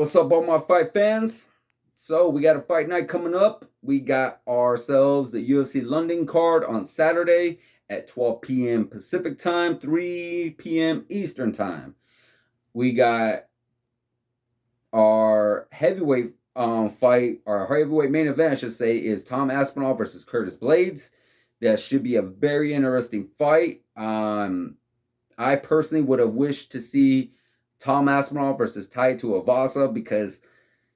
What's up, all my fight fans? So, we got a fight night coming up. We got ourselves the UFC London card on Saturday at 12 p.m. Pacific time, 3 p.m. Eastern time. We got our heavyweight fight, our heavyweight main event, I should say, is Tom Aspinall versus Curtis Blades. That should be a very interesting fight. I personally would have wished to see Tom Aspinall versus Tai Tuivasa because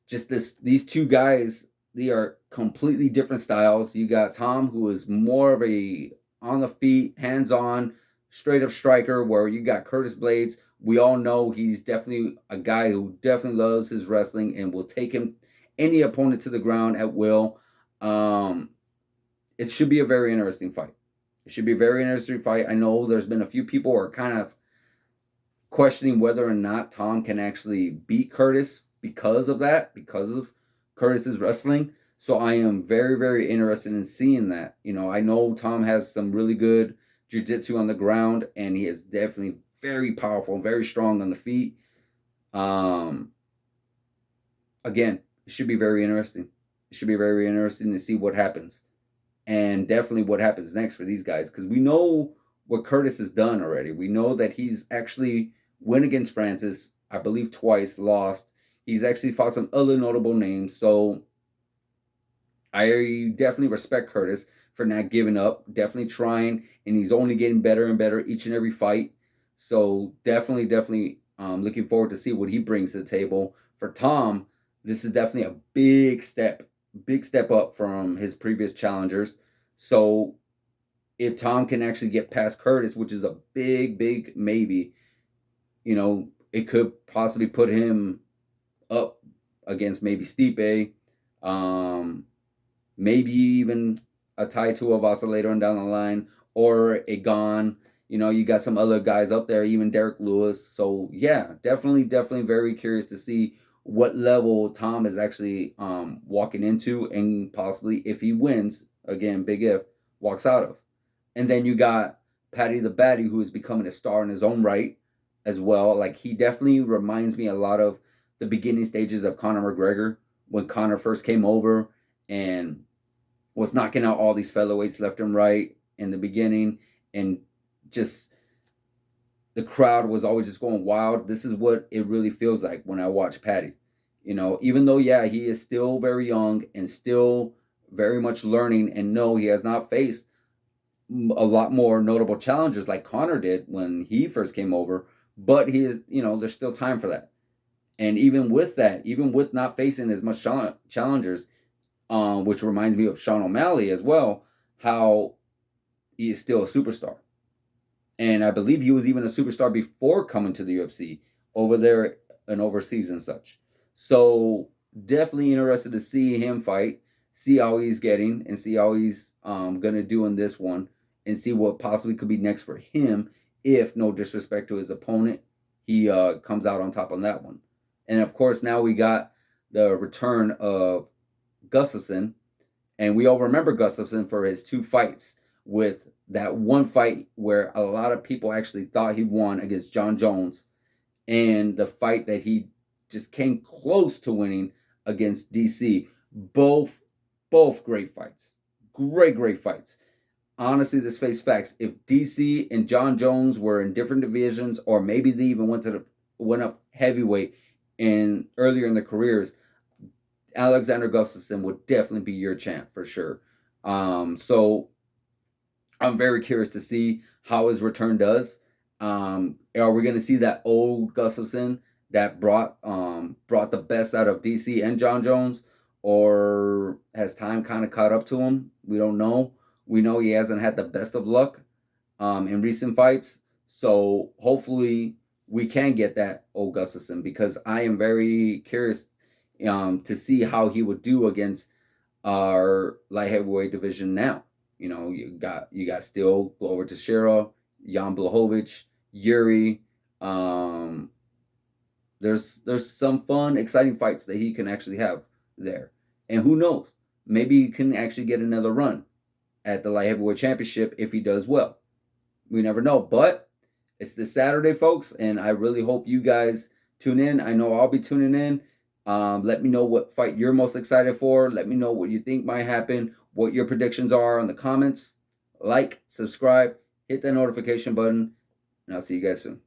just these two guys, they are completely different styles. You got Tom, who is more of a on the feet, hands on, straight up striker, where you got Curtis Blades. We all know he's definitely a guy who definitely loves his wrestling and will take him any opponent to the ground at will. Um, it should be a very interesting fight. It should be a very interesting fight. I know there's been a few people who are kind of questioning whether or not Tom can actually beat Curtis because of that, because of Curtis's wrestling. So I am very, very interested in seeing that. I know Tom has some really good jiu-jitsu on the ground, and he is definitely very powerful, very strong on the feet. Um, Again, it should be very interesting. It should be very interesting to see what happens, and definitely what happens next for these guys, because we know what Curtis has done already. We know that he's actually went against Francis, I believe twice, lost. He's actually fought some other notable names. So I definitely respect Curtis for not giving up, definitely trying, and he's only getting better and better each and every fight. So definitely looking forward to see what he brings to the table. For Tom, this is definitely a big step up from his previous challengers. So if Tom can actually get past Curtis, which is a big maybe, it could possibly put him up against maybe Stipe, um, maybe even a Tai Tuivasa later on down the line, or a Gon. You got some other guys up there, even Derek Lewis. So yeah, definitely very curious to see what level Tom is actually walking into, and possibly if he wins, again, big if, walks out of. And then you got Patty the Batty, who is becoming a star in his own right as well. Like, he definitely reminds me a lot of the beginning stages of Conor McGregor when Conor first came over and was knocking out all these featherweights left and right in the beginning, and just the crowd was always just going wild. This is what it really feels like when I watch Patty. Even though, yeah, he is still very young and still very much learning, and no, he has not faced a lot more notable challenges like Connor did when he first came over, but he is, there's still time for that. And even with that, even with not facing as much challengers, which reminds me of Sean O'Malley as well, how he is still a superstar. And I believe he was even a superstar before coming to the UFC over there and overseas and such. So definitely interested to see him fight, see how he's getting, and see how he's going to do in this one, and see what possibly could be next for him if, no disrespect to his opponent, he comes out on top on that one. And of course, now we got the return of Gustafsson, and we all remember Gustafsson for his two fights, with that one fight where a lot of people actually thought he won against John Jones, and the fight that he just came close to winning against DC. Both great fights. Great fights. Honestly, this face facts. If DC and John Jones were in different divisions, or maybe they even went up heavyweight and earlier in their careers, Alexander Gustafsson would definitely be your champ for sure. So I'm very curious to see how his return does. Are we going to see that old Gustafsson that brought the best out of DC and John Jones, or has time kind of caught up to him? We don't know. We know he hasn't had the best of luck in recent fights. So hopefully we can get that old Gustafsson, because I am very curious to see how he would do against our light heavyweight division now. You got still Glover Teixeira, Jan Blachowicz, Yuri. There's some fun, exciting fights that he can actually have there, and who knows, maybe he can actually get another run at the light heavyweight championship if he does well. We never know, but it's this Saturday, folks, and I really hope you guys tune in. I know I'll be tuning in. Let me know what fight you're most excited for. Let me know what you think might happen, what your predictions are in the comments. Like, subscribe, hit that notification button, and I'll see you guys soon.